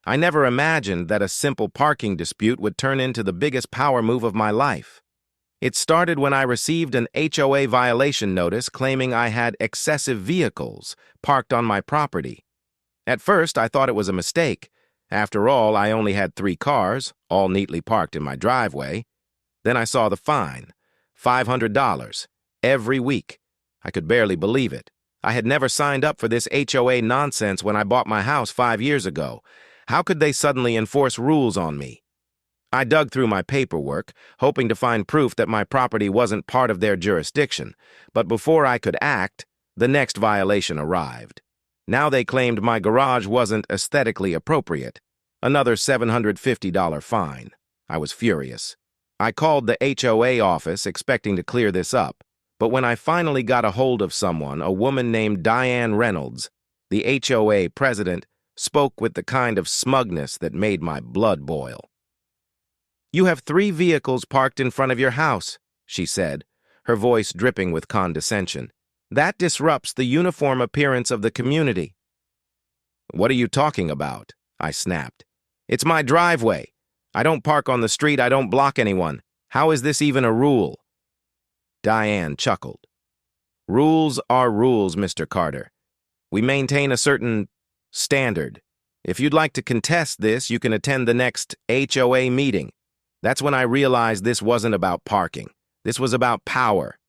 I never imagined that a simple parking dispute would turn into the biggest power move of my life. It started when I received an HOA violation notice claiming I had excessive vehicles parked on my property. At first, I thought it was a mistake. After all, I only had 3 cars, all neatly parked in my driveway. Then I saw the fine, $500, every week. I could barely believe it. I had never signed up for this HOA nonsense when I bought my house 5 years ago. How could they suddenly enforce rules on me? I dug through my paperwork, hoping to find proof that my property wasn't part of their jurisdiction, but before I could act, the next violation arrived. Now they claimed my garage wasn't aesthetically appropriate. Another $750 fine. I was furious. I called the HOA office expecting to clear this up, but when I finally got a hold of someone, a woman named Diane Reynolds, the HOA president, spoke with the kind of smugness that made my blood boil. "You have 3 vehicles parked in front of your house," she said, her voice dripping with condescension. "That disrupts the uniform appearance of the community." "What are you talking about?" I snapped. "It's my driveway. I don't park on the street. I don't block anyone. How is this even a rule?" Diane chuckled. "Rules are rules, Mr. Carter. We maintain a certain standard. If you'd like to contest this, you can attend the next HOA meeting." That's when I realized this wasn't about parking. This was about power.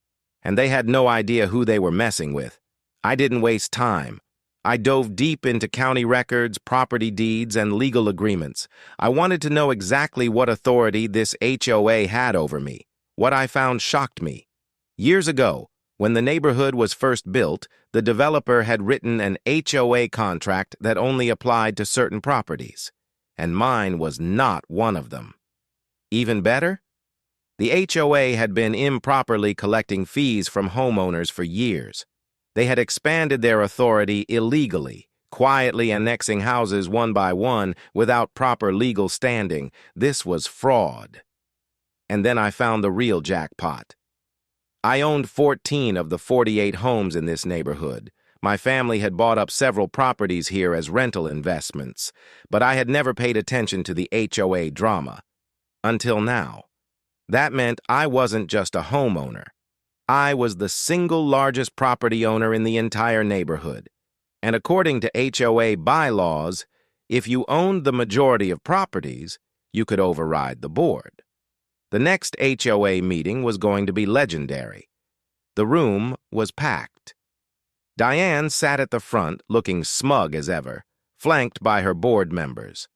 And they had no idea who they were messing with. I didn't waste time. I dove deep into county records, property deeds, and legal agreements. I wanted to know exactly what authority this HOA had over me. What I found shocked me. Years ago, when the neighborhood was first built, the developer had written an HOA contract that only applied to certain properties. And mine was not one of them. Even better? The HOA had been improperly collecting fees from homeowners for years. They had expanded their authority illegally, quietly annexing houses one by one without proper legal standing. This was fraud. And then I found the real jackpot. I owned 14 of the 48 homes in this neighborhood. My family had bought up several properties here as rental investments, but I had never paid attention to the HOA drama. Until now. That meant I wasn't just a homeowner. I was the single largest property owner in the entire neighborhood. And according to HOA bylaws, if you owned the majority of properties, you could override the board. The next HOA meeting was going to be legendary. The room was packed. Diane sat at the front, looking smug as ever, flanked by her board members.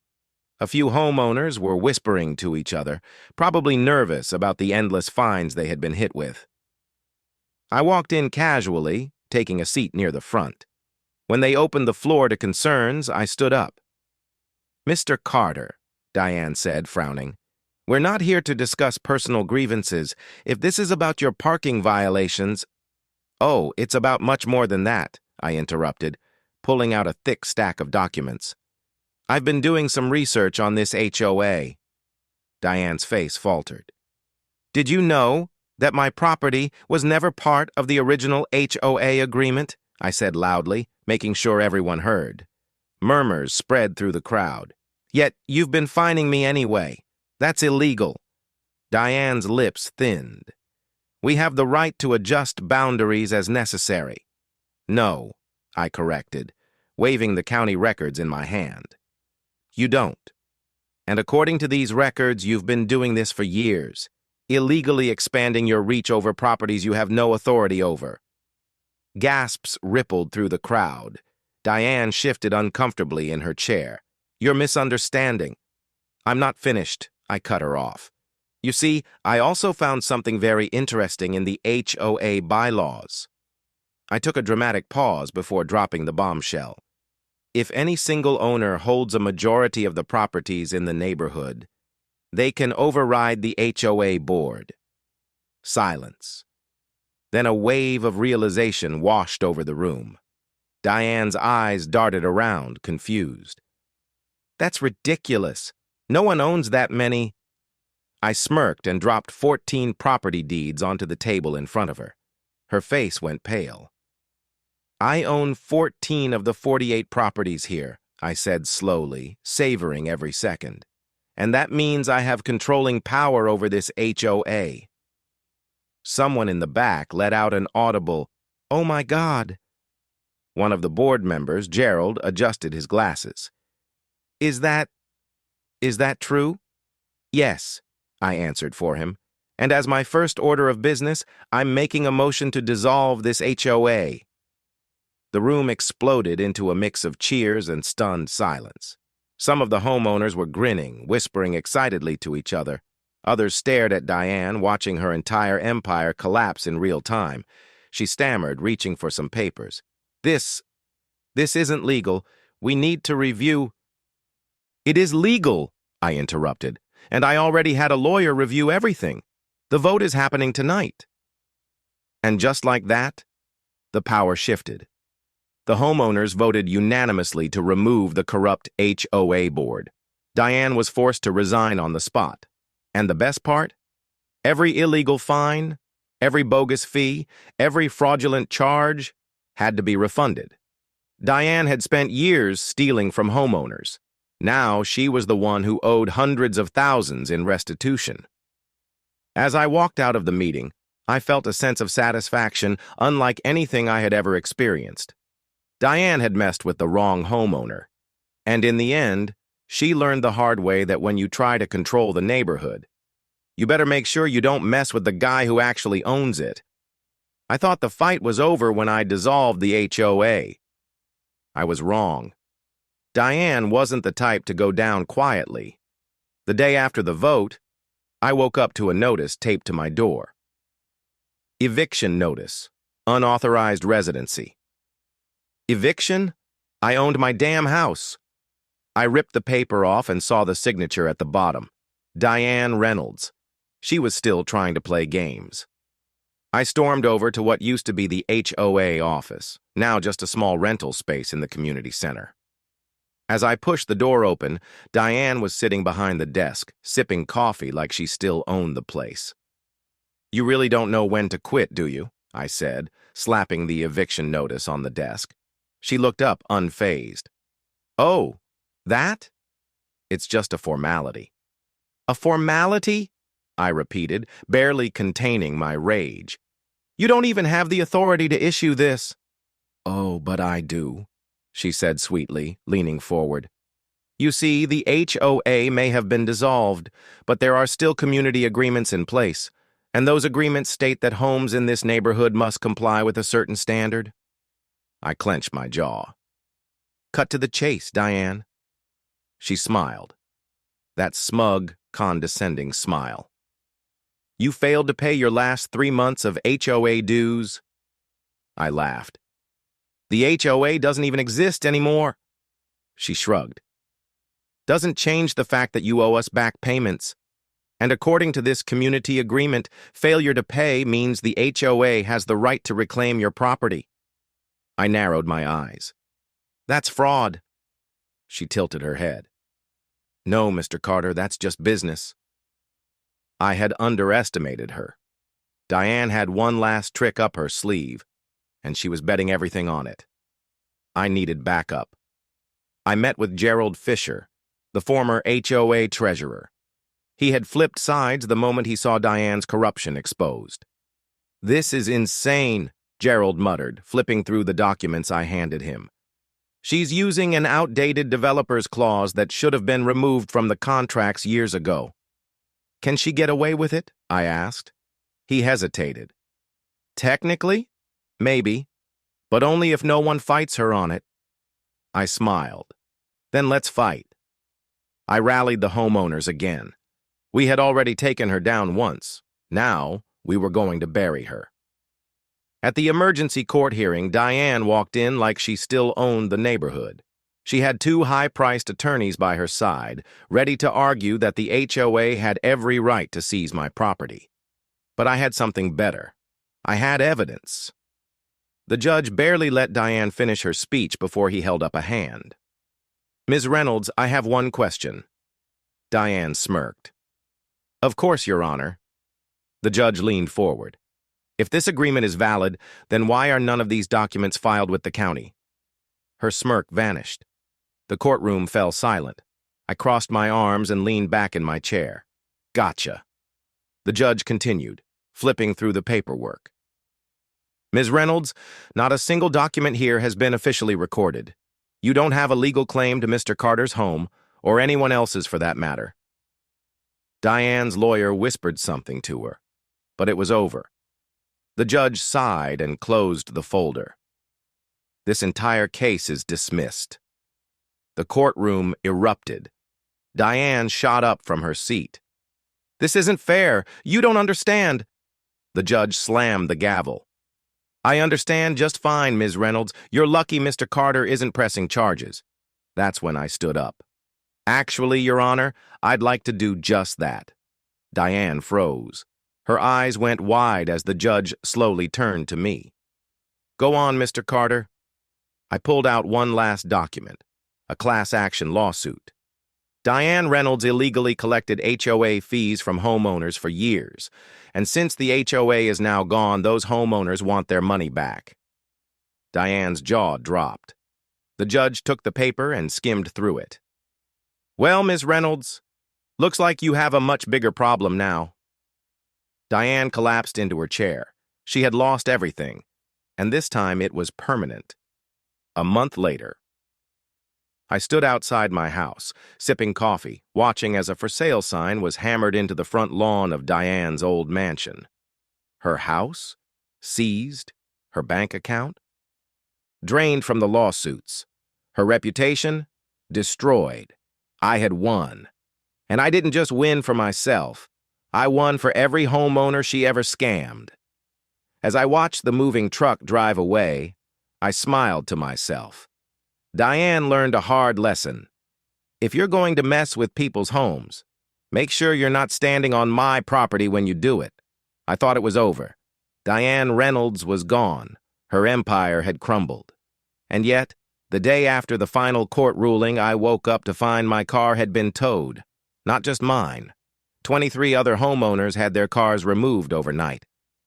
A few homeowners were whispering to each other, probably nervous about the endless fines they had been hit with. I walked in casually, taking a seat near the front. When they opened the floor to concerns, I stood up. "Mr. Carter," Diane said, frowning, "we're not here to discuss personal grievances. If this is about your parking violations—" "Oh, it's about much more than that," I interrupted, pulling out a thick stack of documents. "I've been doing some research on this HOA." Diane's face faltered. "Did you know that my property was never part of the original HOA agreement?" I said loudly, making sure everyone heard. Murmurs spread through the crowd. "Yet you've been fining me anyway. That's illegal." Diane's lips thinned. "We have the right to adjust boundaries as necessary." "No," I corrected, waving the county records in my hand. "You don't. And according to these records, you've been doing this for years, illegally expanding your reach over properties you have no authority over." Gasps rippled through the crowd. Diane shifted uncomfortably in her chair. "You're misunderstanding." "I'm not finished," I cut her off. "You see, I also found something very interesting in the HOA bylaws." I took a dramatic pause before dropping the bombshell. If any single owner holds a majority of the properties in the neighborhood, they can override the HOA board. Silence. Then a wave of realization washed over the room. Diane's eyes darted around, confused. "That's ridiculous. No one owns that many." I smirked and dropped 14 property deeds onto the table in front of her. Her face went pale. "I own 14 of the 48 properties here. I said slowly, savoring every second. And that means I have controlling power over this HOA. Someone in the back let out an audible, "Oh my God." One of the board members, Gerald, adjusted his glasses. Is that true?" "Yes," I answered for him. "And as my first order of business, I'm making a motion to dissolve this HOA." The room exploded into a mix of cheers and stunned silence. Some of the homeowners were grinning, whispering excitedly to each other. Others stared at Diane, watching her entire empire collapse in real time. She stammered, reaching for some papers. This isn't legal. We need to review." "It is legal," I interrupted, "and I already had a lawyer review everything. The vote is happening tonight." And just like that, the power shifted. The homeowners voted unanimously to remove the corrupt HOA board. Diane was forced to resign on the spot. And the best part? Every illegal fine, every bogus fee, every fraudulent charge had to be refunded. Diane had spent years stealing from homeowners. Now she was the one who owed hundreds of thousands in restitution. As I walked out of the meeting, I felt a sense of satisfaction unlike anything I had ever experienced. Diane had messed with the wrong homeowner. And in the end, she learned the hard way that when you try to control the neighborhood, you better make sure you don't mess with the guy who actually owns it. I thought the fight was over when I dissolved the HOA. I was wrong. Diane wasn't the type to go down quietly. The day after the vote, I woke up to a notice taped to my door. Eviction notice. Unauthorized residency. Eviction? I owned my damn house. I ripped the paper off and saw the signature at the bottom. Diane Reynolds. She was still trying to play games. I stormed over to what used to be the HOA office, now just a small rental space in the community center. As I pushed the door open, Diane was sitting behind the desk, sipping coffee like she still owned the place. "You really don't know when to quit, do you?" I said, slapping the eviction notice on the desk. She looked up, unfazed. "Oh, that? It's just a formality." "A formality?" I repeated, barely containing my rage. "You don't even have the authority to issue this." "Oh, but I do," she said sweetly, leaning forward. "You see, the HOA may have been dissolved, but there are still community agreements in place, and those agreements state that homes in this neighborhood must comply with a certain standard." I clenched my jaw. "Cut to the chase, Diane." She smiled. That smug, condescending smile. "You failed to pay your last 3 months of HOA dues." I laughed. "The HOA doesn't even exist anymore." She shrugged. "Doesn't change the fact that you owe us back payments. And according to this community agreement, failure to pay means the HOA has the right to reclaim your property." I narrowed my eyes. "That's fraud." She tilted her head. "No, Mr. Carter, that's just business." I had underestimated her. Diane had one last trick up her sleeve, and she was betting everything on it. I needed backup. I met with Gerald Fisher, the former HOA treasurer. He had flipped sides the moment he saw Diane's corruption exposed. "This is insane," Gerald muttered, flipping through the documents I handed him. "She's using an outdated developer's clause that should have been removed from the contracts years ago." "Can she get away with it?" I asked. He hesitated. "Technically, maybe, but only if no one fights her on it." I smiled. "Then let's fight." I rallied the homeowners again. We had already taken her down once. Now, we were going to bury her. At the emergency court hearing, Diane walked in like she still owned the neighborhood. She had 2 high-priced attorneys by her side, ready to argue that the HOA had every right to seize my property. But I had something better. I had evidence. The judge barely let Diane finish her speech before he held up a hand. "Ms. Reynolds, I have one question." Diane smirked. "Of course, Your Honor." The judge leaned forward. "If this agreement is valid, then why are none of these documents filed with the county?" Her smirk vanished. The courtroom fell silent. I crossed my arms and leaned back in my chair. Gotcha. The judge continued, flipping through the paperwork. Ms. Reynolds, not a single document here has been officially recorded. You don't have a legal claim to Mr. Carter's home, or anyone else's for that matter. Diane's lawyer whispered something to her, but it was over. The judge sighed and closed the folder. This entire case is dismissed. The courtroom erupted. Diane shot up from her seat. This isn't fair. You don't understand. The judge slammed the gavel. I understand just fine, Ms. Reynolds. You're lucky Mr. Carter isn't pressing charges. That's when I stood up. Actually, Your Honor, I'd like to do just that. Diane froze. Her eyes went wide as the judge slowly turned to me. Go on, Mr. Carter. I pulled out one last document, a class action lawsuit. Diane Reynolds illegally collected HOA fees from homeowners for years, and since the HOA is now gone, those homeowners want their money back. Diane's jaw dropped. The judge took the paper and skimmed through it. Well, Ms. Reynolds, looks like you have a much bigger problem now. Diane collapsed into her chair. She had lost everything, and this time it was permanent. A month later, I stood outside my house, sipping coffee, watching as a for sale sign was hammered into the front lawn of Diane's old mansion. Her house? Seized? Her bank account? Drained from the lawsuits. Her reputation? Destroyed. I had won. And I didn't just win for myself. I won for every homeowner she ever scammed. As I watched the moving truck drive away, I smiled to myself. Diane learned a hard lesson. If you're going to mess with people's homes, make sure you're not standing on my property when you do it. I thought it was over. Diane Reynolds was gone. Her empire had crumbled. And yet, the day after the final court ruling, I woke up to find my car had been towed. Not just mine. 23 other homeowners had their cars removed overnight.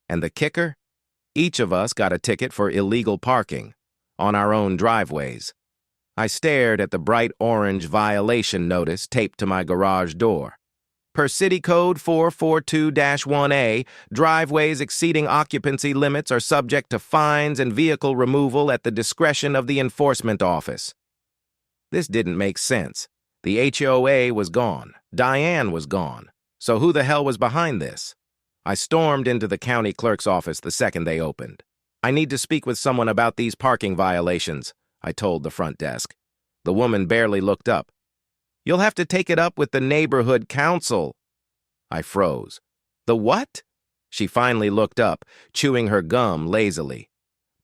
And the kicker? Each of us got a ticket for illegal parking on our own driveways. I stared at the bright orange violation notice taped to my garage door. Per City Code 442-1A, driveways exceeding occupancy limits are subject to fines and vehicle removal at the discretion of the enforcement office. This didn't make sense. The HOA was gone. Diane was gone. So who the hell was behind this? I stormed into the county clerk's office the second they opened. I need to speak with someone about these parking violations, I told the front desk. The woman barely looked up. You'll have to take it up with the neighborhood council. I froze. The what? She finally looked up, chewing her gum lazily.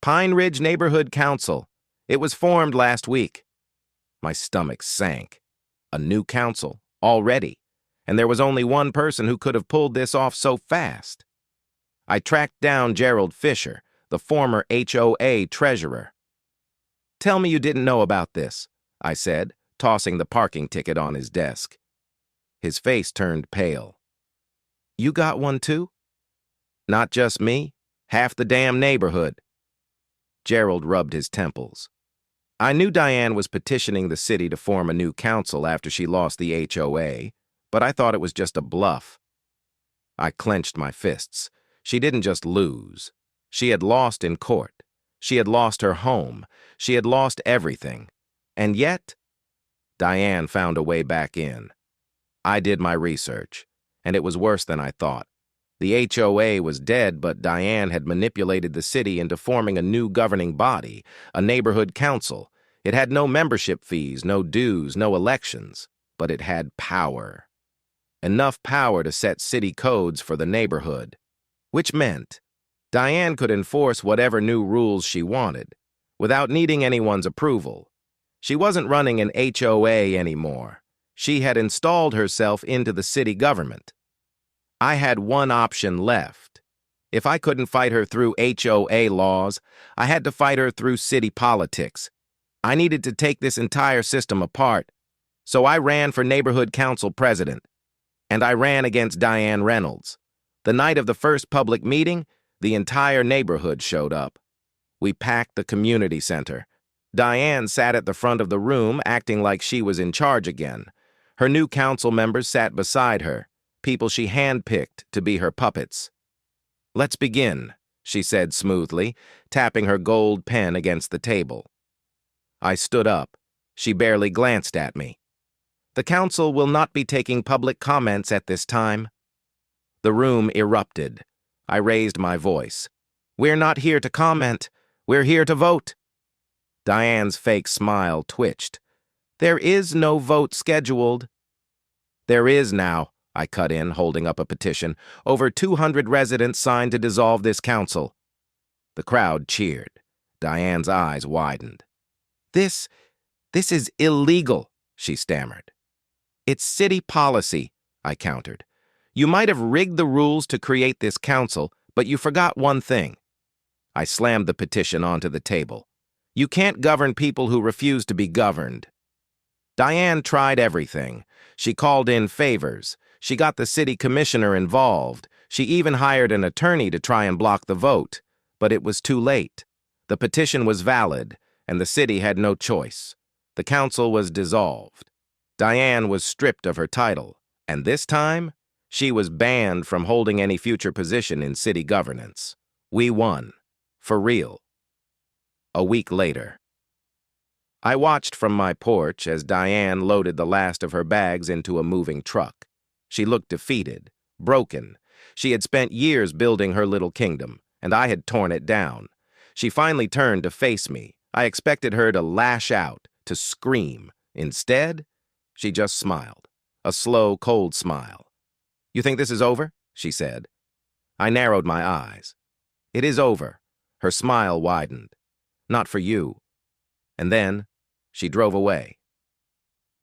Pine Ridge Neighborhood Council. It was formed last week. My stomach sank. A new council, already. And there was only one person who could have pulled this off so fast. I tracked down Gerald Fisher, the former HOA treasurer. Tell me you didn't know about this, I said, tossing the parking ticket on his desk. His face turned pale. You got one too? Not just me, half the damn neighborhood. Gerald rubbed his temples. I knew Diane was petitioning the city to form a new council after she lost the HOA, but I thought it was just a bluff. I clenched my fists. She didn't just lose. She had lost in court. She had lost her home. She had lost everything. And yet, Diane found a way back in. I did my research, and it was worse than I thought. The HOA was dead, but Diane had manipulated the city into forming a new governing body, a neighborhood council. It had no membership fees, no dues, no elections, but it had power. Enough power to set city codes for the neighborhood, which meant Diane could enforce whatever new rules she wanted, without needing anyone's approval. She wasn't running an HOA anymore. She had installed herself into the city government. I had one option left. If I couldn't fight her through HOA laws, I had to fight her through city politics. I needed to take this entire system apart, so I ran for neighborhood council president. And I ran against Diane Reynolds. The night of the first public meeting, the entire neighborhood showed up. We packed the community center. Diane sat at the front of the room, acting like she was in charge again. Her new council members sat beside her, people she handpicked to be her puppets. "Let's begin," she said smoothly, tapping her gold pen against the table. I stood up. She barely glanced at me. "The council will not be taking public comments at this time." The room erupted. I raised my voice. "We're not here to comment. We're here to vote." Diane's fake smile twitched. "There is no vote scheduled." "There is now," I cut in, holding up a petition. "Over 200 residents signed to dissolve this council." The crowd cheered. Diane's eyes widened. This is illegal," she stammered. "It's city policy," I countered. "You might have rigged the rules to create this council, but you forgot one thing." I slammed the petition onto the table. "You can't govern people who refuse to be governed." Diane tried everything. She called in favors. She got the city commissioner involved. She even hired an attorney to try and block the vote. But it was too late. The petition was valid, and the city had no choice. The council was dissolved. Diane was stripped of her title, and this time, she was banned from holding any future position in city governance. We won. For real. A week later. I watched from my porch as Diane loaded the last of her bags into a moving truck. She looked defeated, broken. She had spent years building her little kingdom, and I had torn it down. She finally turned to face me. I expected her to lash out, to scream. Instead, she just smiled. A slow, cold smile. "You think this is over?" she said. I narrowed my eyes. "It is over." Her smile widened. "Not for you." And then, she drove away.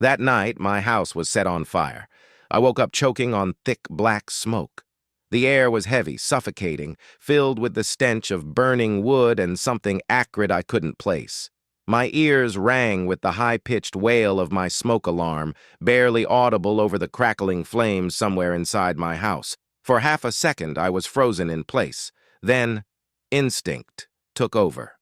That night, my house was set on fire. I woke up choking on thick black smoke. The air was heavy, suffocating, filled with the stench of burning wood and something acrid I couldn't place. My ears rang with the high-pitched wail of my smoke alarm, barely audible over the crackling flames somewhere inside my house. For half a second, I was frozen in place. Then, instinct took over.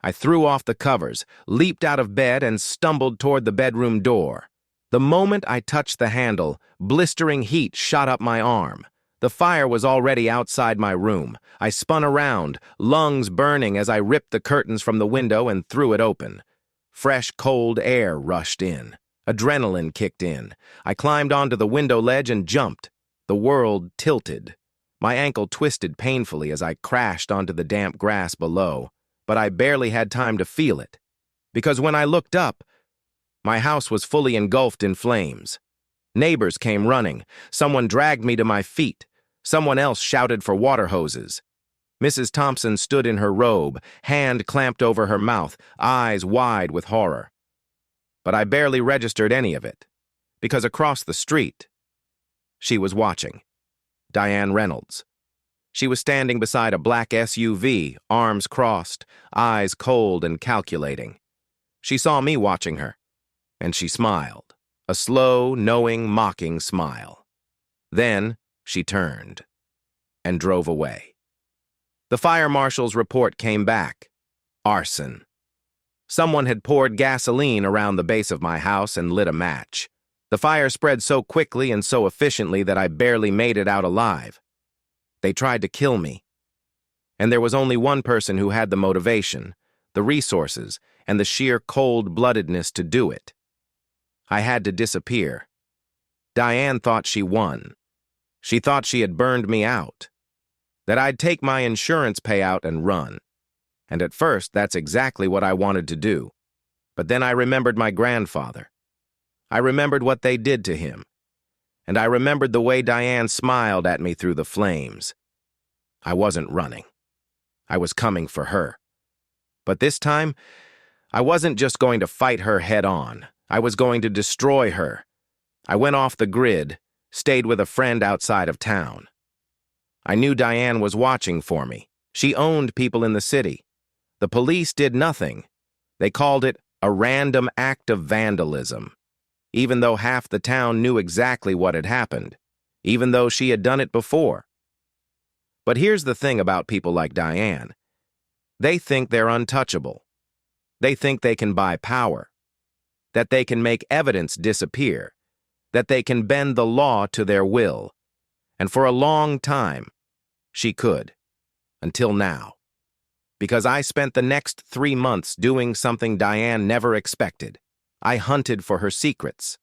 I threw off the covers, leaped out of bed, and stumbled toward the bedroom door. The moment I touched the handle, blistering heat shot up my arm. The fire was already outside my room. I spun around, lungs burning as I ripped the curtains from the window and threw it open. Fresh, cold air rushed in. Adrenaline kicked in. I climbed onto the window ledge and jumped. The world tilted. My ankle twisted painfully as I crashed onto the damp grass below, but I barely had time to feel it. Because when I looked up, my house was fully engulfed in flames. Neighbors came running. Someone dragged me to my feet. Someone else shouted for water hoses. Mrs. Thompson stood in her robe, hand clamped over her mouth, eyes wide with horror. But I barely registered any of it, because across the street, she was watching. Diane Reynolds. She was standing beside a black SUV, arms crossed, eyes cold and calculating. She saw me watching her, and she smiled, a slow, knowing, mocking smile. Then she turned and drove away. The fire marshal's report came back. Arson. Someone had poured gasoline around the base of my house and lit a match. The fire spread so quickly and so efficiently that I barely made it out alive. They tried to kill me. And there was only one person who had the motivation, the resources, and the sheer cold-bloodedness to do it. I had to disappear. Diane thought she won. She thought she had burned me out. That I'd take my insurance payout and run. And at first, that's exactly what I wanted to do. But then I remembered my grandfather. I remembered what they did to him. And I remembered the way Diane smiled at me through the flames. I wasn't running. I was coming for her. But this time, I wasn't just going to fight her head on. I was going to destroy her. I went off the grid, stayed with a friend outside of town. I knew Diane was watching for me. She owned people in the city. The police did nothing. They called it a random act of vandalism. Even though half the town knew exactly what had happened, even though she had done it before. But here's the thing about people like Diane. They think they're untouchable. They think they can buy power, that they can make evidence disappear, that they can bend the law to their will. And for a long time, she could, until now. Because I spent the next 3 months doing something Diane never expected. I hunted for her secrets,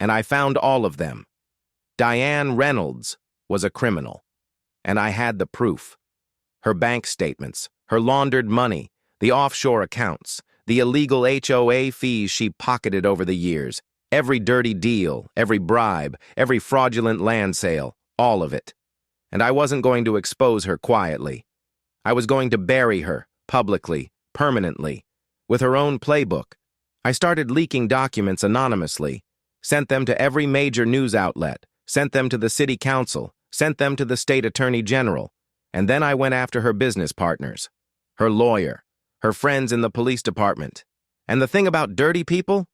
and I found all of them. Diane Reynolds was a criminal, and I had the proof. Her bank statements, her laundered money, the offshore accounts, the illegal HOA fees she pocketed over the years, every dirty deal, every bribe, every fraudulent land sale, all of it. And I wasn't going to expose her quietly. I was going to bury her, publicly, permanently, with her own playbook. I started leaking documents anonymously, sent them to every major news outlet, sent them to the city council, sent them to the state attorney general, and then I went after her business partners, her lawyer, her friends in the police department. And the thing about dirty people?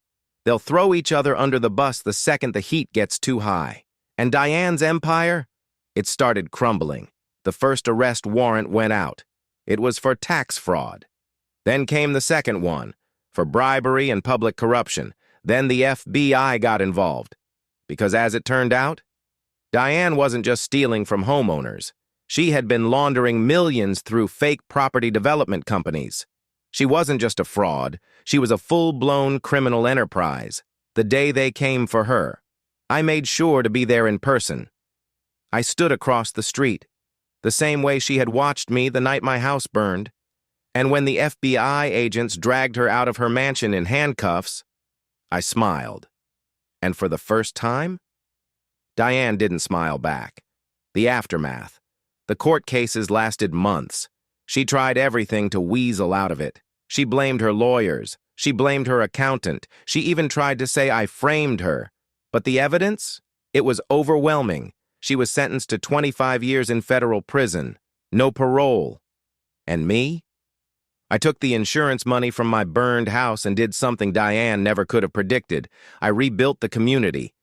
They'll throw each other under the bus the second the heat gets too high. And Diane's empire? It started crumbling. The first arrest warrant went out. It was for tax fraud. Then came the second one, for bribery and public corruption. Then the FBI got involved. Because as it turned out, Diane wasn't just stealing from homeowners. She had been laundering millions through fake property development companies. She wasn't just a fraud. She was a full-blown criminal enterprise. The day they came for her, I made sure to be there in person. I stood across the street, the same way she had watched me the night my house burned. And when the FBI agents dragged her out of her mansion in handcuffs, I smiled. And for the first time, Diane didn't smile back. The aftermath. The court cases lasted months. She tried everything to weasel out of it. She blamed her lawyers. She blamed her accountant. She even tried to say I framed her. But the evidence? It was overwhelming. She was sentenced to 25 years in federal prison. No parole. And me? I took the insurance money from my burned house and did something Diane never could have predicted. I rebuilt the community.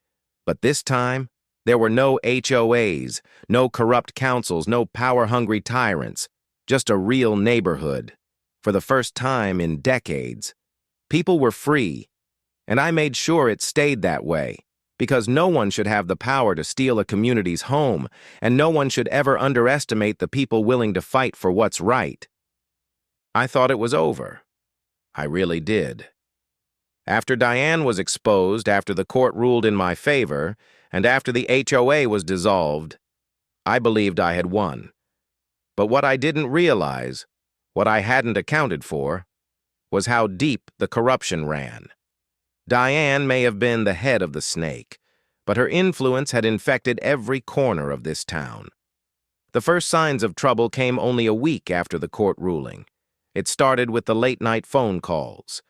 But this time, there were no HOAs, no corrupt councils, no power-hungry tyrants. Just a real neighborhood. For the first time in decades, people were free, and I made sure it stayed that way, because no one should have the power to steal a community's home, and no one should ever underestimate the people willing to fight for what's right. I thought it was over. I really did. After Diane was exposed, after the court ruled in my favor, and after the HOA was dissolved, I believed I had won. But what I didn't realize, what I hadn't accounted for, was how deep the corruption ran. Diane may have been the head of the snake, but her influence had infected every corner of this town. The first signs of trouble came only a week after the court ruling. It started with the late-night phone calls.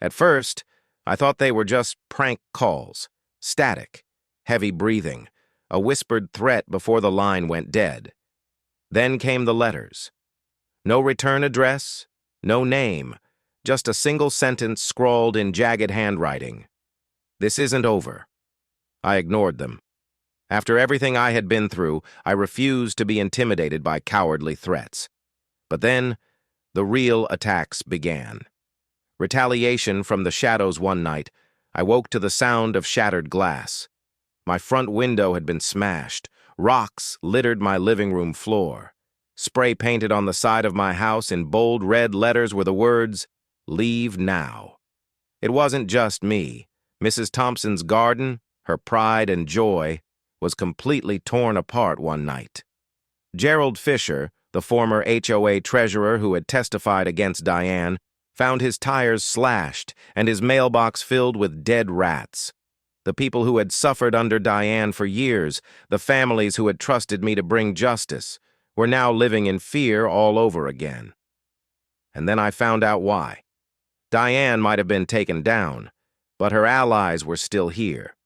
At first, I thought they were just prank calls, static, heavy breathing, a whispered threat before the line went dead. Then came the letters. No return address, no name, just a single sentence scrawled in jagged handwriting. This isn't over. I ignored them. After everything I had been through, I refused to be intimidated by cowardly threats. But then, the real attacks began. Retaliation from the shadows one night, I woke to the sound of shattered glass. My front window had been smashed. Rocks littered my living room floor. Spray painted on the side of my house in bold red letters were the words, "Leave now." It wasn't just me. Mrs. Thompson's garden, her pride and joy, was completely torn apart one night. Gerald Fisher, the former HOA treasurer who had testified against Diane, found his tires slashed and his mailbox filled with dead rats. The people who had suffered under Diane for years, the families who had trusted me to bring justice, were now living in fear all over again. And then I found out why. Diane might have been taken down, but her allies were still here.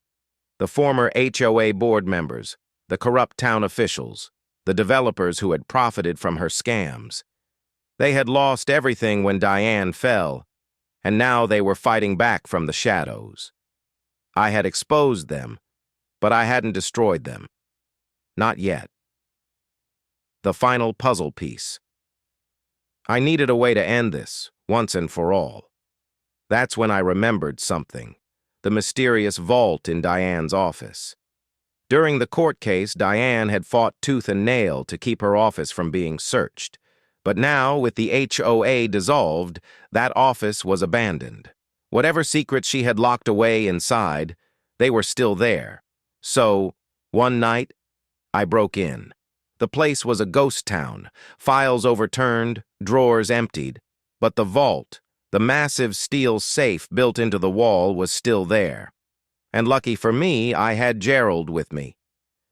The former HOA board members, the corrupt town officials, the developers who had profited from her scams. They had lost everything when Diane fell, and now they were fighting back from the shadows. I had exposed them, but I hadn't destroyed them. Not yet. The final puzzle piece. I needed a way to end this, once and for all. That's when I remembered something: the mysterious vault in Diane's office. During the court case, Diane had fought tooth and nail to keep her office from being searched. But now, with the HOA dissolved, that office was abandoned. Whatever secrets she had locked away inside, they were still there. So, one night, I broke in. The place was a ghost town, files overturned, drawers emptied. But the vault, the massive steel safe built into the wall, was still there. And lucky for me, I had Gerald with me.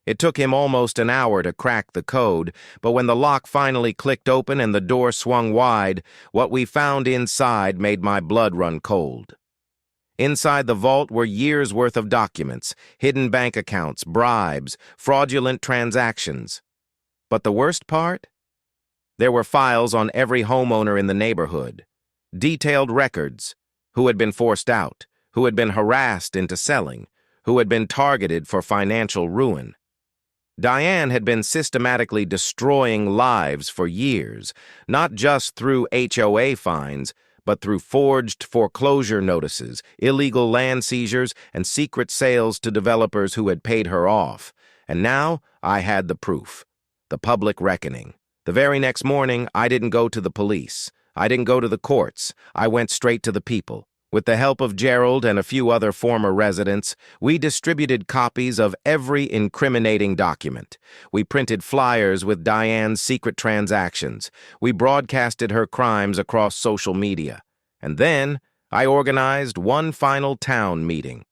It took him almost an hour to crack the code, but when the lock finally clicked open and the door swung wide, what we found inside made my blood run cold. Inside the vault were years' worth of documents, hidden bank accounts, bribes, fraudulent transactions. But the worst part? There were files on every homeowner in the neighborhood. Detailed records: who had been forced out, who had been harassed into selling, who had been targeted for financial ruin. Diane had been systematically destroying lives for years, not just through HOA fines, but through forged foreclosure notices, illegal land seizures, and secret sales to developers who had paid her off. And now I had the proof: the public reckoning. The very next morning, I didn't go to the police. I didn't go to the courts. I went straight to the people. With the help of Gerald and a few other former residents, we distributed copies of every incriminating document. We printed flyers with Diane's secret transactions. We broadcasted her crimes across social media. And then I organized one final town meeting.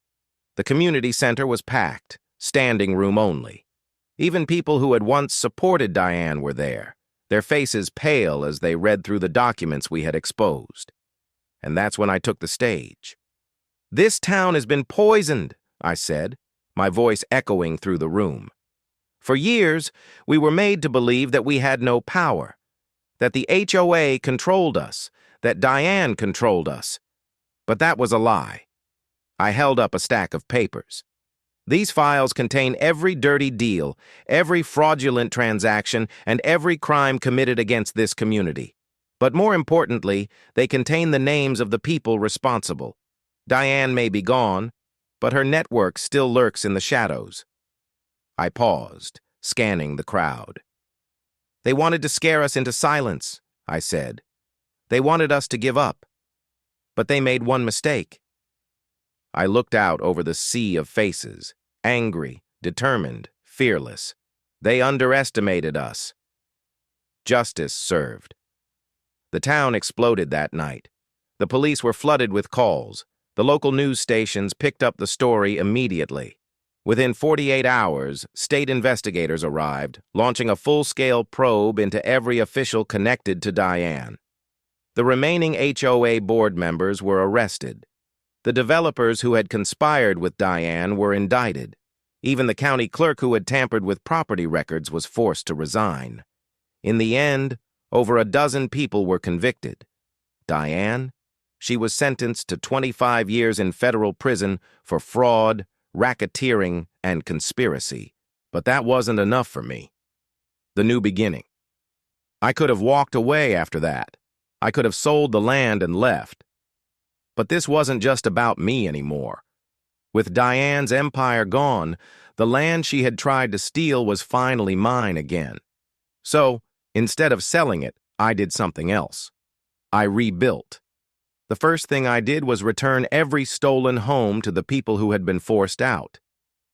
The community center was packed, standing room only. Even people who had once supported Diane were there, their faces pale as they read through the documents we had exposed. And that's when I took the stage. "This town has been poisoned," I said, my voice echoing through the room. "For years, we were made to believe that we had no power, that the HOA controlled us, that Diane controlled us. But that was a lie." I held up a stack of papers. "These files contain every dirty deal, every fraudulent transaction, and every crime committed against this community. But more importantly, they contain the names of the people responsible. Diane may be gone, but her network still lurks in the shadows." I paused, scanning the crowd. "They wanted to scare us into silence," I said. "They wanted us to give up. But they made one mistake." I looked out over the sea of faces, angry, determined, fearless. They underestimated us. Justice served. The town exploded that night. The police were flooded with calls. The local news stations picked up the story immediately. Within 48 hours, state investigators arrived, launching a full-scale probe into every official connected to Diane. The remaining HOA board members were arrested. The developers who had conspired with Diane were indicted. Even the county clerk who had tampered with property records was forced to resign. In the end, over a dozen people were convicted. Diane? She was sentenced to 25 years in federal prison for fraud, racketeering, and conspiracy. But that wasn't enough for me. The new beginning. I could have walked away after that. I could have sold the land and left. But this wasn't just about me anymore. With Diane's empire gone, the land she had tried to steal was finally mine again. So, instead of selling it, I did something else. I rebuilt. The first thing I did was return every stolen home to the people who had been forced out.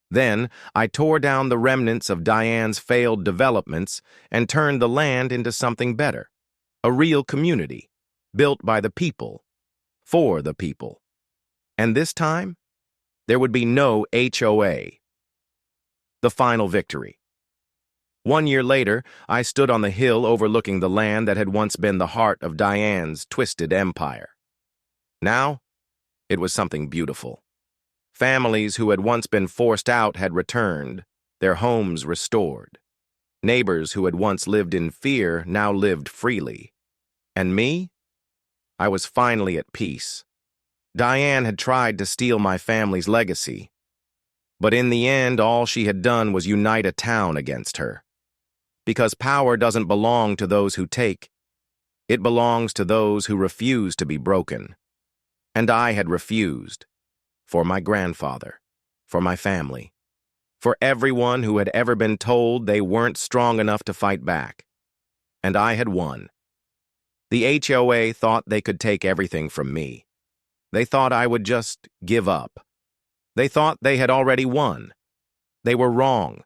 Then, I tore down the remnants of Diane's failed developments and turned the land into something better. A real community, built by the people, for the people. And this time, there would be no HOA. The final victory. 1 year later, I stood on the hill overlooking the land that had once been the heart of Diane's twisted empire. Now, it was something beautiful. Families who had once been forced out had returned, their homes restored. Neighbors who had once lived in fear now lived freely. And me? I was finally at peace. Diane had tried to steal my family's legacy. But in the end, all she had done was unite a town against her. Because power doesn't belong to those who take. It belongs to those who refuse to be broken. And I had refused. For my grandfather. For my family. For everyone who had ever been told they weren't strong enough to fight back. And I had won. The HOA thought they could take everything from me. They thought I would just give up. They thought they had already won. They were wrong.